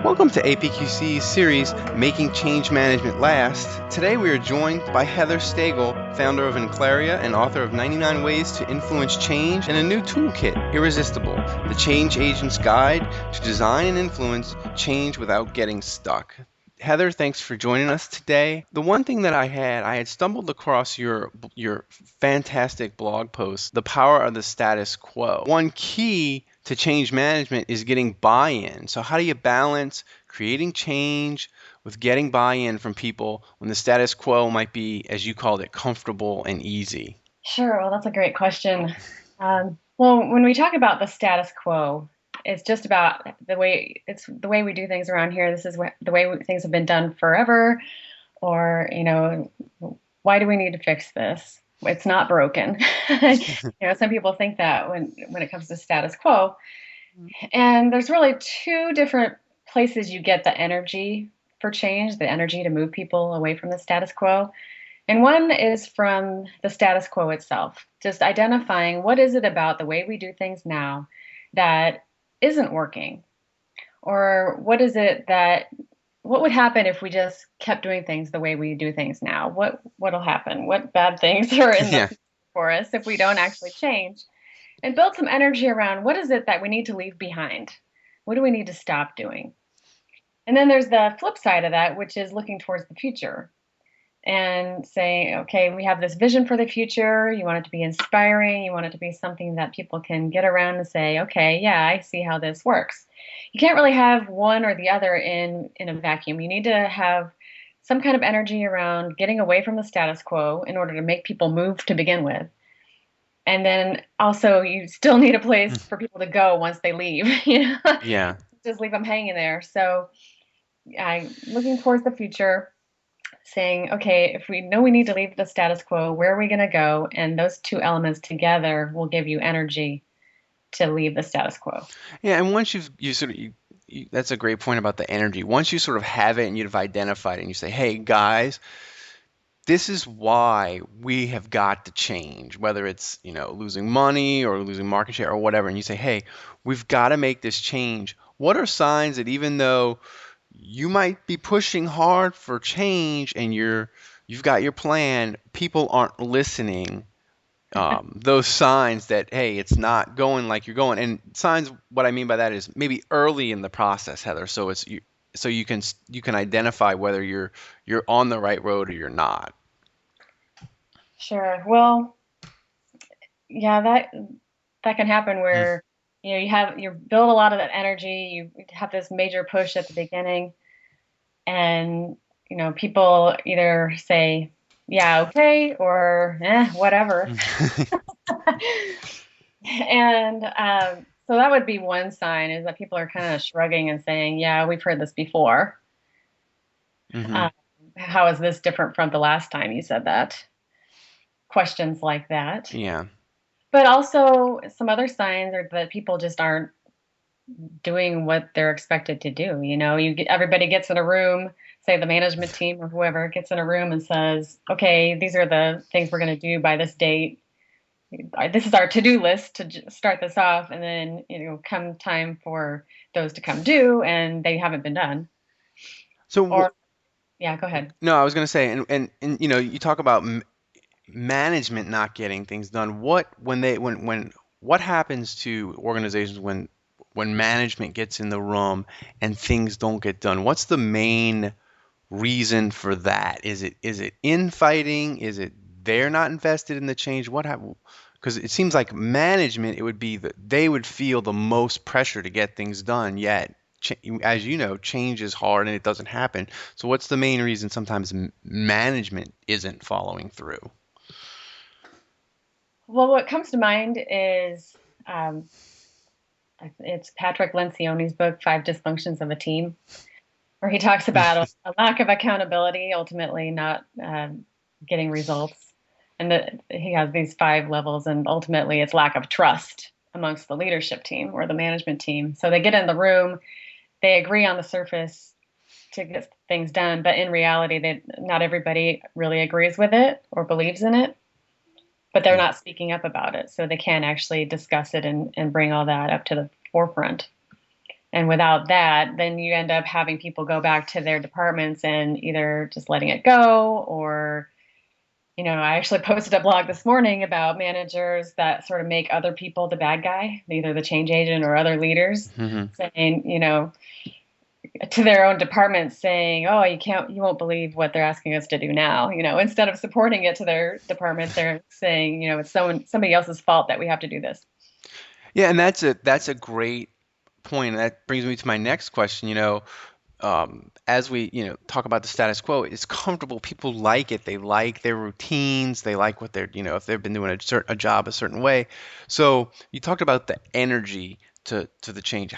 Welcome to APQC's series, Making Change Management Last. Today we are joined by Heather Stagl, founder of Enclaria and author of 99 Ways to Influence Change and a new toolkit, Irresistible, the Change Agent's Guide to Design and Influence Change Without Getting Stuck. Heather, thanks for joining us today. The one thing that I had stumbled across your fantastic blog post, The Power of the Status Quo. One key to change management is getting buy-in. So how do you balance creating change with getting buy-in from people when the status quo might be, as you called it, comfortable and easy? Sure. Well, that's a great question. Well, when we talk about the status quo, it's just about the way we do things around here. This is the way things have been done forever, or why do we need to fix this? It's not broken. Some people think that when it comes to status quo, and there's really two different places you get the energy for change, the energy to move people away from the status quo. And one is from the status quo itself, just identifying what is it about the way we do things now that isn't working, or what would happen if we just kept doing things the way we do things now? What'll happen? What bad things are in the Yeah. future for us if we don't actually change? And build some energy around what is it that we need to leave behind? What do we need to stop doing? And then there's the flip side of that, which is looking towards the future and saying, okay, we have this vision for the future. You want it to be inspiring. You want it to be something that people can get around and say, okay, yeah, I see how this works. You can't really have one or the other in a vacuum. You need to have some kind of energy around getting away from the status quo in order to make people move to begin with. And then also you still need a place for people to go once they leave, Yeah. just leave them hanging there. So looking towards the future, saying, okay, if we know we need to leave the status quo, where are we going to go? And those two elements together will give you energy to leave the status quo. Yeah, and once that's a great point about the energy. Once you sort of have it and you've identified it and you say, hey, guys, this is why we have got to change, whether it's, losing money or losing market share or whatever. And you say, hey, we've got to make this change. What are signs that even though you might be pushing hard for change and you've got your plan, people aren't listening? Those signs that, hey, it's not going like you're going. And signs, what I mean by that is maybe early in the process, Heather. So you can identify whether you're on the right road or you're not. Sure. Well, yeah, that can happen where you build a lot of that energy, you have this major push at the beginning, and people either say, yeah, okay, or whatever. And so that would be one sign, is that people are kind of shrugging and saying, yeah, we've heard this before. Hmm. Uh, how is this different from the last time you said that? Questions like that. Yeah. But also some other signs are that people just aren't doing what they're expected to do. Everybody gets in a room, say the management team or whoever gets in a room and says, okay, these are the things we're going to do by this date. This is our to-do list to start this off. And then, come time for those to come due and they haven't been done. So Or, yeah, go ahead. no, I was going to say, and you talk about management not getting things done. What happens to organizations when management gets in the room and things don't get done? What's the main reason for that? Is it infighting? Is it they're not invested in the change? Because it seems like management, it would be that they would feel the most pressure to get things done, yet as you know, change is hard and it doesn't happen. So what's the main reason sometimes management isn't following through? Well, what comes to mind is um, it's Patrick Lencioni's book, Five Dysfunctions of a Team, where he talks about a lack of accountability, ultimately not getting results. And that he has these five levels, and ultimately it's lack of trust amongst the leadership team or the management team. So they get in the room, they agree on the surface to get things done, but in reality, not everybody really agrees with it or believes in it, but they're not speaking up about it. So they can't actually discuss it and bring all that up to the forefront. And without that, then you end up having people go back to their departments and either just letting it go or, I actually posted a blog this morning about managers that sort of make other people the bad guy, either the change agent or other leaders, Hmm. saying, to their own departments saying, "Oh, you won't believe what they're asking us to do now." Instead of supporting it to their department, they're saying, it's somebody else's fault that we have to do this. Yeah, and that's a great point. And that brings me to my next question. As we talk about the status quo, it's comfortable. People like it. They like their routines. They like what they're if they've been doing a job a certain way. So you talked about the energy to the change.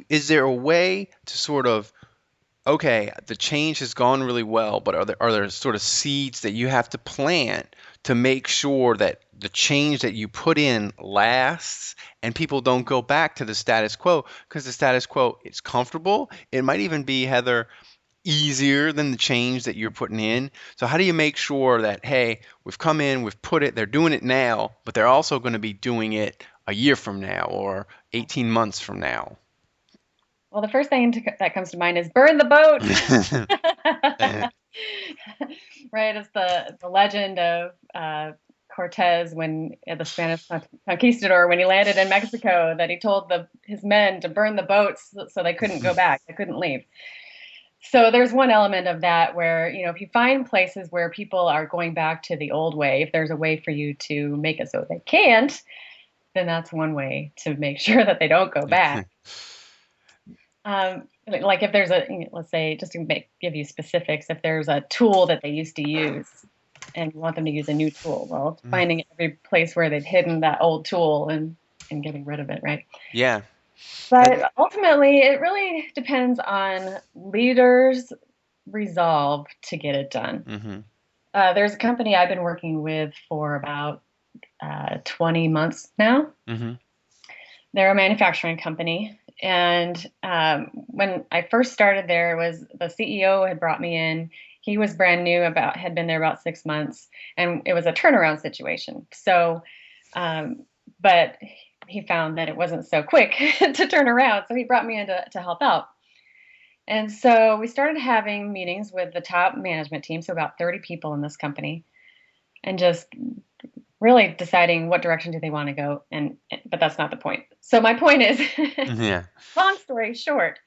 Is there a way to sort of, okay, the change has gone really well, but are there sort of seeds that you have to plant to make sure that the change that you put in lasts and people don't go back to the status quo? Because the status quo is comfortable. It might even be, Heather, easier than the change that you're putting in. So how do you make sure that, hey, we've come in, we've put it, they're doing it now, but they're also going to be doing it a year from now or 18 months from now? Well, the first thing that comes to mind is burn the boat. Right, it's the legend of Cortez when the Spanish conquistador, when he landed in Mexico, that he told his men to burn the boats so they couldn't go back, they couldn't leave. So there's one element of that where, if you find places where people are going back to the old way, if there's a way for you to make it so they can't, then that's one way to make sure that they don't go back. Like if there's let's say, just to give you specifics, if there's a tool that they used to use and you want them to use a new tool, well, it's finding every place where they've hidden that old tool and getting rid of it, right? Yeah. But ultimately, it really depends on leaders' resolve to get it done. Mm-hmm. There's a company I've been working with for about 20 months now. Mm-hmm. They're a manufacturing company. And when I first started there, was the CEO had brought me in. He was brand new, had been there about 6 months, and it was a turnaround situation. So, but he found that it wasn't so quick to turn around, so he brought me in to help out. And so we started having meetings with the top management team, so about 30 people in this company, and just really deciding what direction do they want to go. But that's not the point. So my point is, Yeah. long story short,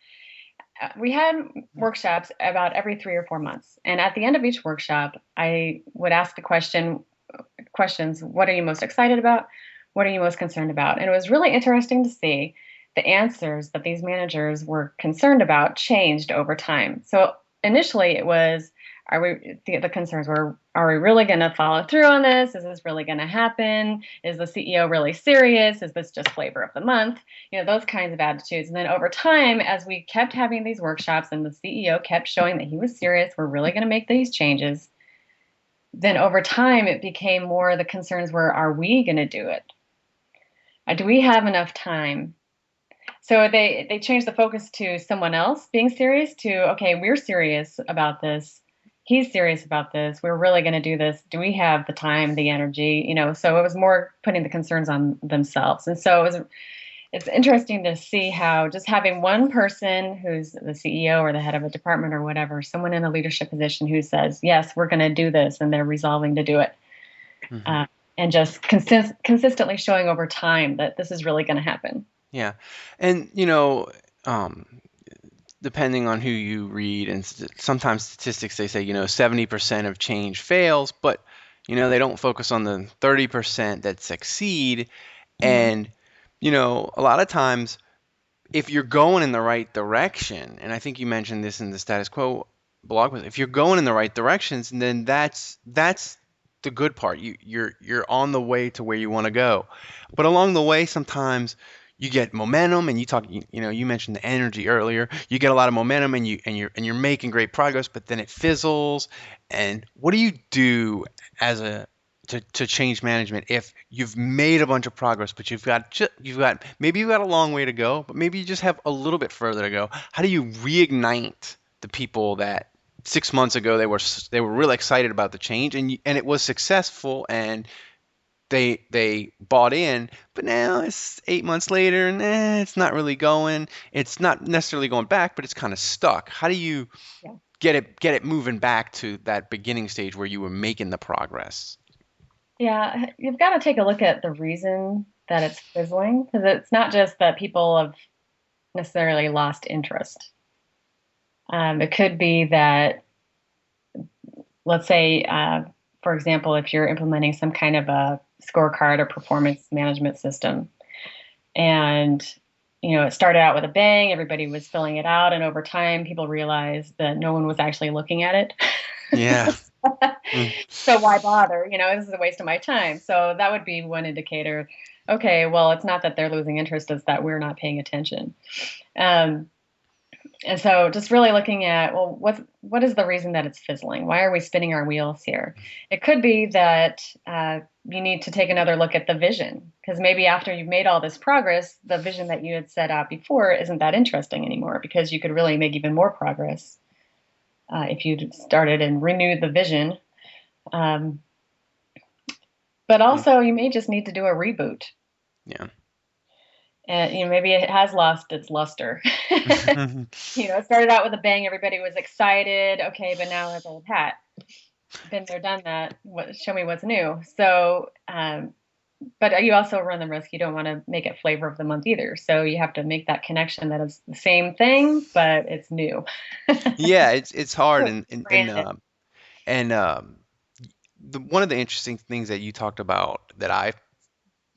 we had workshops about every 3 or 4 months, and at the end of each workshop, I would ask the questions: What are you most excited about? What are you most concerned about? And it was really interesting to see the answers that these managers were concerned about changed over time. So initially, it was, the concerns were, are we really going to follow through on this? Is this really going to happen? Is the CEO really serious? Is this just flavor of the month? Those kinds of attitudes. And then over time, as we kept having these workshops and the CEO kept showing that he was serious, we're really going to make these changes. Then over time, it became more, the concerns were, are we going to do it? Do we have enough time? So they changed the focus to someone else being serious to, okay, we're serious about this. He's serious about this. We're really going to do this. Do we have the time, the energy? So it was more putting the concerns on themselves. And so it's interesting to see how just having one person who's the CEO or the head of a department or whatever, someone in a leadership position who says, yes, we're going to do this, and they're resolving to do it. Mm-hmm. And just consistently showing over time that this is really going to happen. Yeah. And, um, depending on who you read, and sometimes statistics, they say, 70% of change fails, but, they don't focus on the 30% that succeed. Mm-hmm. And, a lot of times, if you're going in the right direction, and I think you mentioned this in the status quo blog post, if you're going in the right directions, then that's the good part. You're on the way to where you want to go. But along the way, sometimes you get momentum, and you mentioned the energy earlier. You get a lot of momentum, and you're making great progress, but then it fizzles. And what do you do as a to change management if you've made a bunch of progress, but maybe you've got a long way to go, but maybe you just have a little bit further to go? How do you reignite the people that 6 months ago they were really excited about the change, and it was successful, and they bought in, but now it's 8 months later and it's not really going. It's not necessarily going back, but it's kind of stuck. How do you Yeah. get it moving back to that beginning stage where you were making the progress? Yeah, you've got to take a look at the reason that it's fizzling, because it's not just that people have necessarily lost interest. It could be that, let's say, for example, if you're implementing some kind of a scorecard or performance management system, and it started out with a bang, everybody was filling it out, and over time, people realized that no one was actually looking at it. Yeah. Mm. So why bother? This is a waste of my time. So that would be one indicator. Okay, well, it's not that they're losing interest, it's that we're not paying attention. Um, and so just really looking at, well, what is the reason that it's fizzling? Why are we spinning our wheels here? It could be that you need to take another look at the vision, because maybe after you've made all this progress, the vision that you had set out before isn't that interesting anymore, because you could really make even more progress if you started and renewed the vision. Um, but Mm. also, you may just need to do a reboot. Yeah. And maybe it has lost its luster. It started out with a bang, everybody was excited. Okay, but now it's old hat. Been there, done that. Show me what's new. So, but you also run the risk. You don't want to make it flavor of the month either. So you have to make that connection that it's the same thing, but it's new. Yeah, it's hard Branded. and one of the interesting things that you talked about that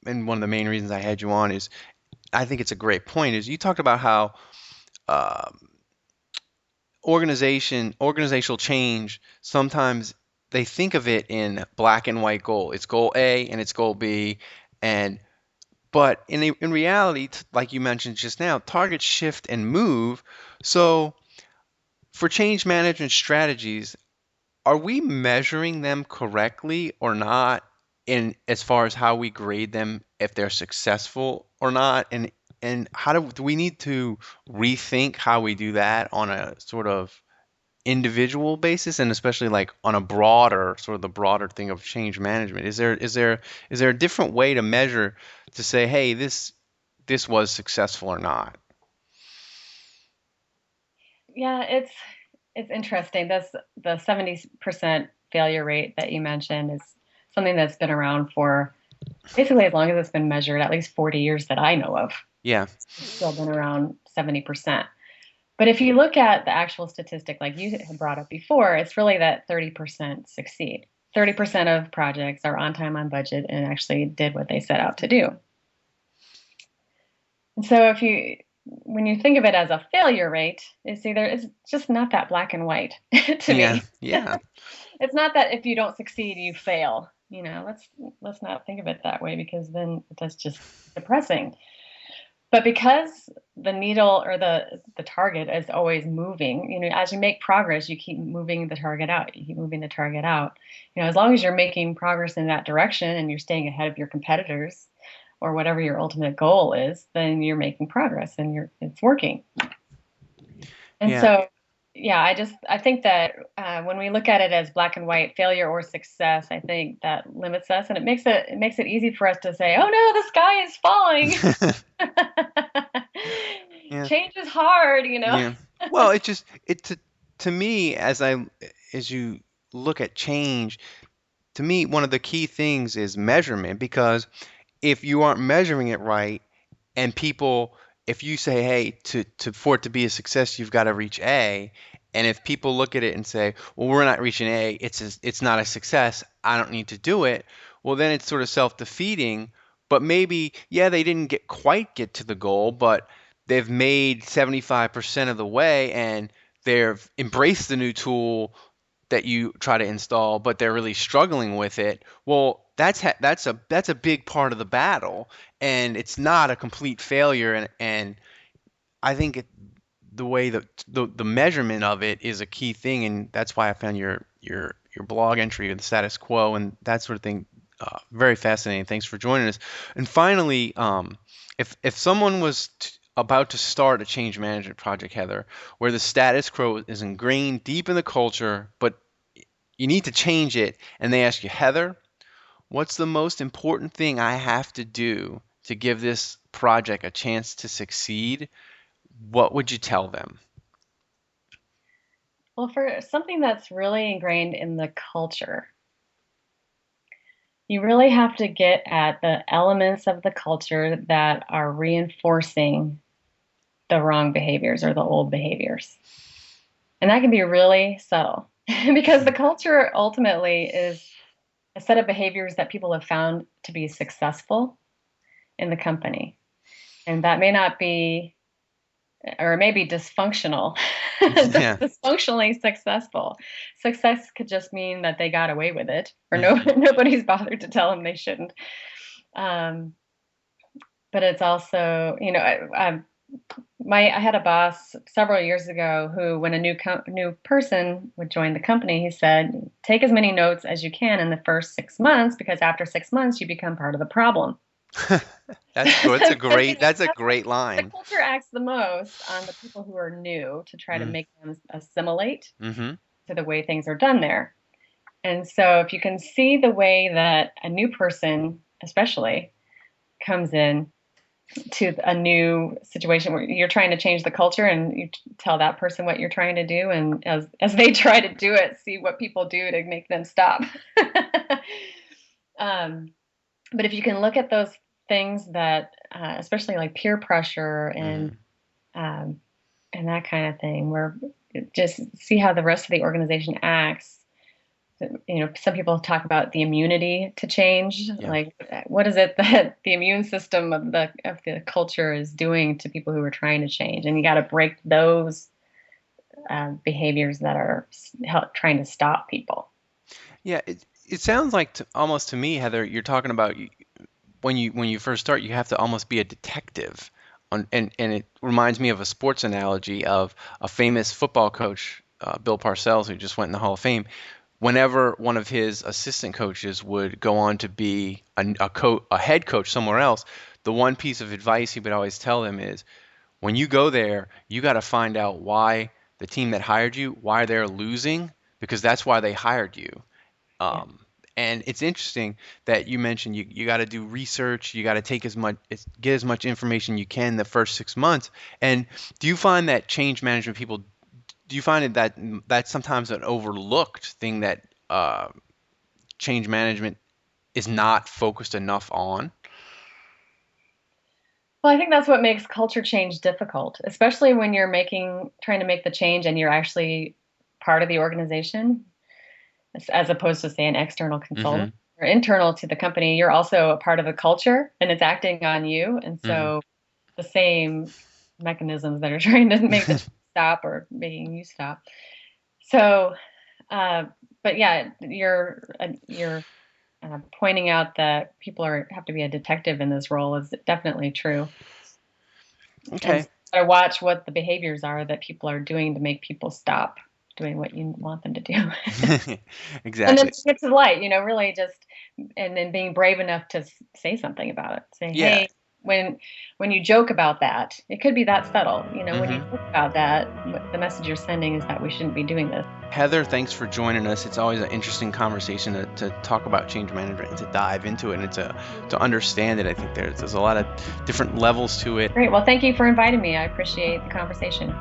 and one of the main reasons I had you on is I think it's a great point is you talked about how um, organizational change sometimes they think of it in black and white goal. It's goal A and it's goal B, and but in reality, like you mentioned just now, targets shift and move. So for change management strategies, are we measuring them correctly or not in as far as how we grade them if they're successful or not? And how do we need to rethink how we do that on a sort of individual basis and especially like on a broader sort of the broader thing of change management? Is there a different way to measure to say, hey, this was successful or not? Yeah, it's interesting. The 70% failure rate that you mentioned is something that's been around for basically as long as it's been measured, at least 40 years that I know of. Yeah. It's still been around 70%. But if you look at the actual statistic, like you had brought up before, it's really that 30% succeed. 30% of projects are on time, on budget, and actually did what they set out to do. And so when you think of it as a failure rate, it's just not that black and white to Yeah. me. Yeah. It's not that if you don't succeed, you fail. Let's not think of it that way, because then that's just depressing. But because the needle or the target is always moving, as you make progress, you keep moving the target out. You keep moving the target out. As long as you're making progress in that direction and you're staying ahead of your competitors or whatever your ultimate goal is, then you're making progress and it's working. And Yeah. so, yeah, I think that when we look at it as black and white, failure or success, I think that limits us, and it makes it easy for us to say, "Oh no, the sky is falling." Yeah. Change is hard. Yeah. Well, to me as you look at change, to me one of the key things is measurement because if you aren't measuring it right and people if you say, hey, to for it to be a success, you've got to reach A, and if people look at it and say, well, we're not reaching A, it's not a success, I don't need to do it, well, then it's sort of self-defeating. But maybe, yeah, they didn't quite get to the goal, but they've made 75% of the way and they've embraced the new tool that you try to install, but they're really struggling with it. Well, that's a big part of the battle, and it's not a complete failure. And I think the way that the measurement of it is a key thing, and that's why I found your blog entry of the status quo and that sort of thing very fascinating. Thanks for joining us. And finally, if someone was about to start a change management project, Heather, where the status quo is ingrained deep in the culture, but you need to change it, and they ask you, Heather, What's the most important thing I have to do to give this project a chance to succeed? What would you tell them? Well, for something that's really ingrained in the culture, you really have to get at the elements of the culture that are reinforcing the wrong behaviors or the old behaviors. And that can be really subtle because the culture ultimately is a set of behaviors that people have found to be successful in the company. And that may not be, or it may be dysfunctional, Yeah. dysfunctionally successful. Success could just mean that they got away with it, or nobody's bothered to tell them they shouldn't. Um, but it's also, I had a boss several years ago who, when a new person would join the company, he said, "Take as many notes as you can in the first 6 months, because after 6 months, you become part of the problem." That's good. That's a Because great that's a great the line. culture acts the most on the people who are new to try to Mm, make them assimilate mm-hmm. to the way things are done there. And so, if you can see the way that a new person, especially, comes in to a new situation where you're trying to change the culture, and you tell that person what you're trying to do, and as they try to do it, see what people do to make them stop. um, but if you can look at those things that, especially like peer pressure um, and that kind of thing, where just see how the rest of the organization acts. Some people talk about the immunity to change. Yeah. Like, what is it that the immune system of the culture is doing to people who are trying to change? And you got to break those behaviors that are trying to stop people. Yeah, it sounds like almost to me, Heather, you're talking about when you first start, you have to almost be a detective. And it reminds me of a sports analogy of a famous football coach, Bill Parcells, who just went in the Hall of Fame. Whenever one of his assistant coaches would go on to be a head coach somewhere else, the one piece of advice he would always tell them is, when you go there, you got to find out why the team that hired you, why they're losing, because that's why they hired you. Yeah. Um, and it's interesting that you mentioned you got to do research, you got to take get as much information you can the first 6 months. And do you find that change management people, do you find that that's sometimes an overlooked thing that change management is not focused enough on? Well, I think that's what makes culture change difficult, especially when you're trying to make the change and you're actually part of the organization, as opposed to, say, an external Mm-hmm. consultant or internal to the company. You're also a part of the culture and it's acting on you. And so the same mechanisms that are trying to make the change stop or making you stop. So, uh, but yeah, you're pointing out that people have to be a detective in this role is definitely true. And Okay. so you gotta watch what the behaviors are that people are doing to make people stop doing what you want them to do. And then Exactly. bring it to light, really just, and then being brave enough to say something about it. Say, Yeah. hey, when you joke about that, it could be that subtle. When you joke Hmm. about that, the message you're sending is that we shouldn't be doing this. Heather, thanks for joining us. It's always an interesting conversation to talk about change management and to dive into it and to understand it. I think there's a lot of different levels to it. Great. Well, thank you for inviting me. I appreciate the conversation.